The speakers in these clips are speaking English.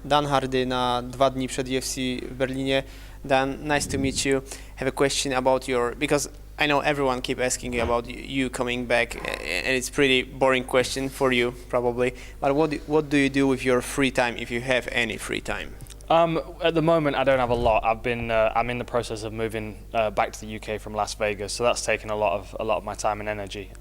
Dan Hardy na 2 dni przed UFC w Berlinie. Dan, nice to meet you. Have a question about because I know everyone keep asking about you coming back, and it's pretty boring question for you probably. But what do you do with your free time, if you have any free time? At the moment, I don't have a lot. I'm in the process of moving back to the UK from Las Vegas, so that's taken a lot of my time and energy.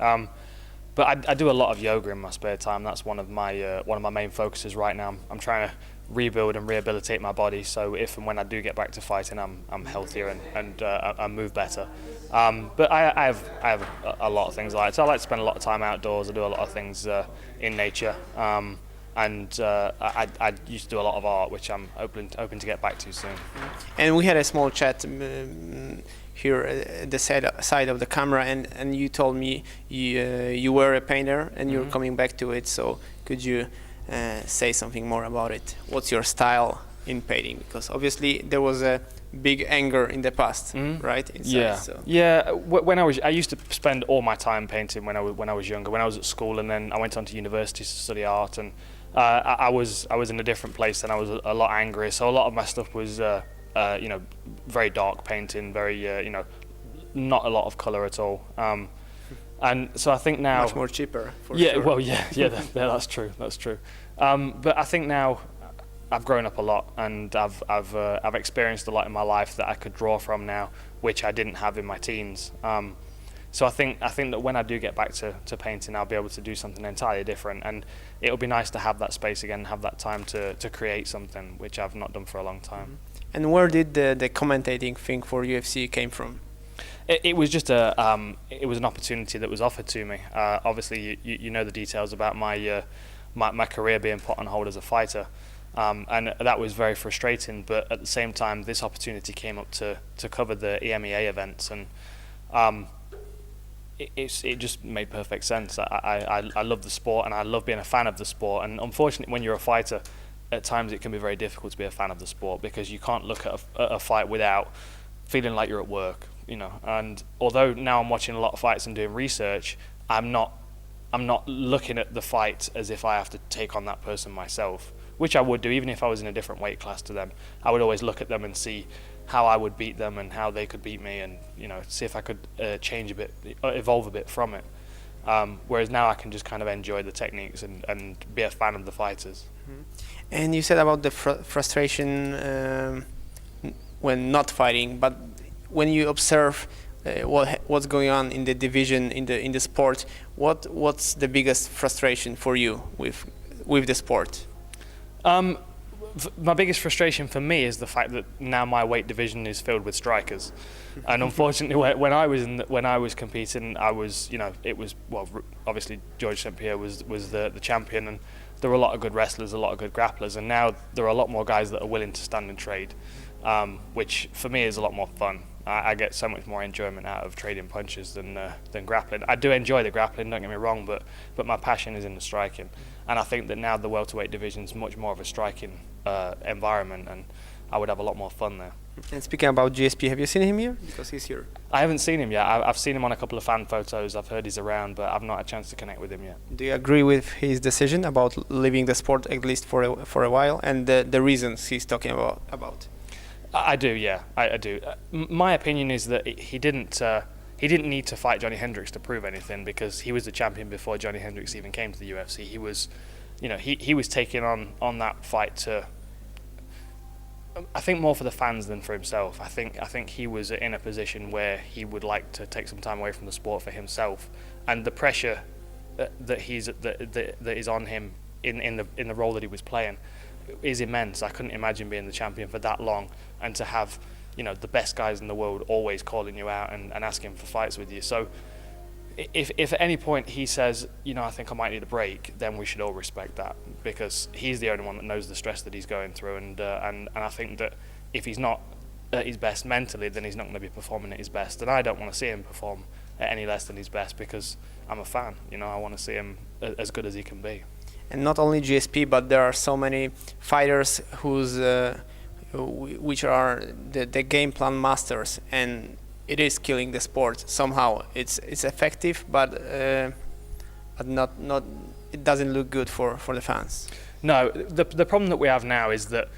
But I do a lot of yoga in my spare time. That's one of my main focuses right now. I'm trying to rebuild and rehabilitate my body, so if and when I do get back to fighting, I'm healthier and I move better. But I have a lot of things I like. So I like to spend a lot of time outdoors. I do a lot of things in nature. And I used to do a lot of art, which I'm hoping to get back to soon. And we had a small chat here at the side of the camera, and you told me you were a painter and you're coming back to it. So could you say something more about it? What's your style in painting? Because obviously there was a big anger in the past, right? Inside, yeah. So. Yeah. When I used to spend all my time painting when I was younger. When I was at school, and then I went on to university to study art, and I was in a different place, and I was a lot angrier. So a lot of my stuff was very dark painting, very not a lot of color at all. And so I think now much more cheaper. Sure. Well, that's true. That's true. But I think now I've grown up a lot, and I've experienced a lot in my life that I could draw from now, which I didn't have in my teens. So I think that when I do get back to painting, I'll be able to do something entirely different, and it'll be nice to have that space again, have that time to create something, which I've not done for a long time. And where did the commentating thing for UFC came from? It was just it was an opportunity that was offered to me. Obviously, you know the details about my career being put on hold as a fighter, and that was very frustrating. But at the same time, this opportunity came up to cover the EMEA events, and it just made perfect sense. I love the sport, and I love being a fan of the sport. And unfortunately, when you're a fighter, at times it can be very difficult to be a fan of the sport, because you can't look at a fight without feeling like you're at work. And although now I'm watching a lot of fights and doing research, I'm not looking at the fight as if I have to take on that person myself, which I would do even if I was in a different weight class to them. I would always look at them and see how I would beat them and how they could beat me, and see if I could change a bit, evolve a bit from it. Whereas now I can just kind of enjoy the techniques and be a fan of the fighters. And you said about the frustration when not fighting, but when you observe what's going on in the division, in the sport, what's the biggest frustration for you with the sport? My biggest frustration for me is the fact that now my weight division is filled with strikers, and unfortunately, when I was competing, I was obviously George St. Pierre was the champion, and there were a lot of good wrestlers, a lot of good grapplers, and now there are a lot more guys that are willing to stand and trade, which for me is a lot more fun. I get so much more enjoyment out of trading punches than grappling. I do enjoy the grappling, don't get me wrong, but my passion is in the striking, and I think that now the welterweight division is much more of a striking environment, and I would have a lot more fun there. And speaking about GSP, have you seen him here? Because he's here. I haven't seen him yet. I've seen him on a couple of fan photos. I've heard he's around, but I've not had a chance to connect with him yet. Do you agree with his decision about leaving the sport, at least for a while, and the reasons he's talking about? I do, yeah, I do. My opinion is that he didn't need to fight Johnny Hendricks to prove anything, because he was the champion before Johnny Hendricks even came to the UFC. He was, he was taking on that fight to, I think, more for the fans than for himself. I think he was in a position where he would like to take some time away from the sport for himself, and the pressure that is on him in the role that he was playing is immense. I couldn't imagine being the champion for that long, and to have the best guys in the world always calling you out and asking for fights with you. So if at any point he says, I think I might need a break, then we should all respect that, because he's the only one that knows the stress that he's going through, and I think that if he's not at his best mentally, then he's not going to be performing at his best, and I don't want to see him perform at any less than his best, because I'm a fan. I want to see him as good as he can be. And not only GSP, but there are so many fighters which are the game plan masters, and it is killing the sport somehow. It's effective, but not it doesn't look good for the fans. No, the problem that we have now is that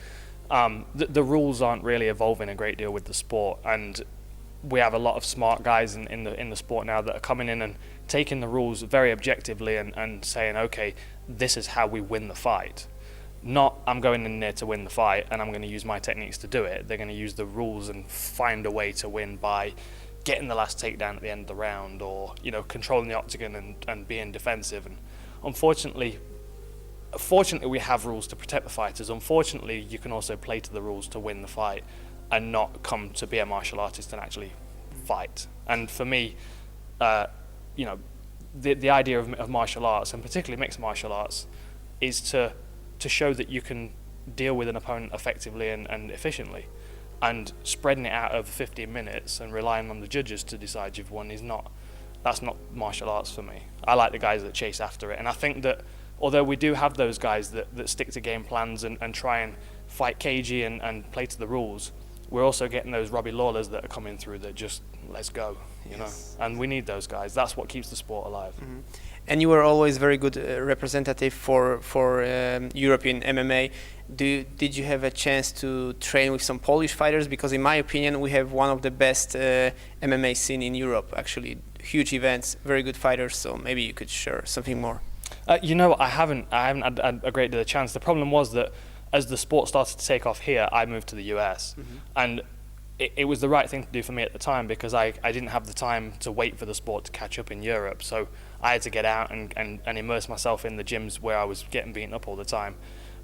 the rules aren't really evolving a great deal with the sport, and we have a lot of smart guys in the sport now that are coming in and taking the rules very objectively and saying, okay, this is how we win the fight. Not, I'm going in there to win the fight and I'm going to use my techniques to do it. They're going to use the rules and find a way to win by getting the last takedown at the end of the round, or controlling the octagon and being defensive. And fortunately we have rules to protect the fighters. Unfortunately, you can also play to the rules to win the fight and not come to be a martial artist and actually fight. And for me, the idea of martial arts, and particularly mixed martial arts, is to show that you can deal with an opponent effectively and efficiently. And spreading it out over 15 minutes and relying on the judges to decide you've won that's not martial arts for me. I like the guys that chase after it. And I think that although we do have those guys that stick to game plans and try and fight cagey and play to the rules, we're also getting those Robbie Lawlers that are coming through that just, let's go, know. And we need those guys. That's what keeps the sport alive. Mm-hmm. And you were always very good representative for European MMA. Did you have a chance to train with some Polish fighters? Because in my opinion, we have one of the best MMA scene in Europe. Actually, huge events, very good fighters. So maybe you could share something more. I haven't had a great deal of chance. The problem was that as the sport started to take off here, I moved to the US, and it was the right thing to do for me at the time, because I didn't have the time to wait for the sport to catch up in Europe. So I had to get out and immerse myself in the gyms where I was getting beaten up all the time.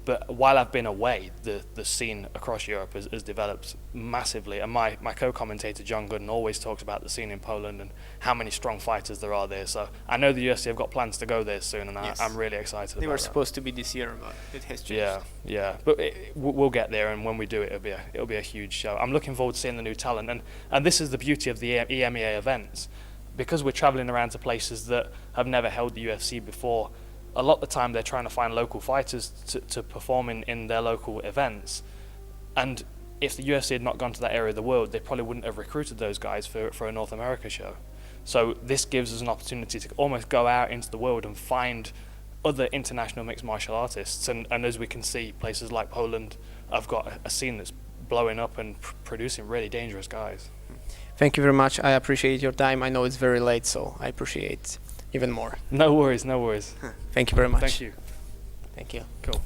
But while I've been away, the scene across Europe has developed massively. And my co-commentator, John Gooden, always talks about the scene in Poland and how many strong fighters there are there. So I know the UFC have got plans to go there soon, and I'm really excited about that. They were supposed to be this year, but it has changed. Yeah. But we'll get there, and when we do it, it'll be a huge show. I'm looking forward to seeing the new talent. And this is the beauty of the EMEA events. Because we're traveling around to places that have never held the UFC before, a lot of the time they're trying to find local fighters to perform in their local events. And if the UFC had not gone to that area of the world, they probably wouldn't have recruited those guys for a North America show. So this gives us an opportunity to almost go out into the world and find other international mixed martial artists. And as we can see, places like Poland have got a scene that's blowing up and producing really dangerous guys. Thank you very much. I appreciate your time. I know it's very late, so I appreciate even more. No worries. Thank you very much. Thank you. Thank you. Cool.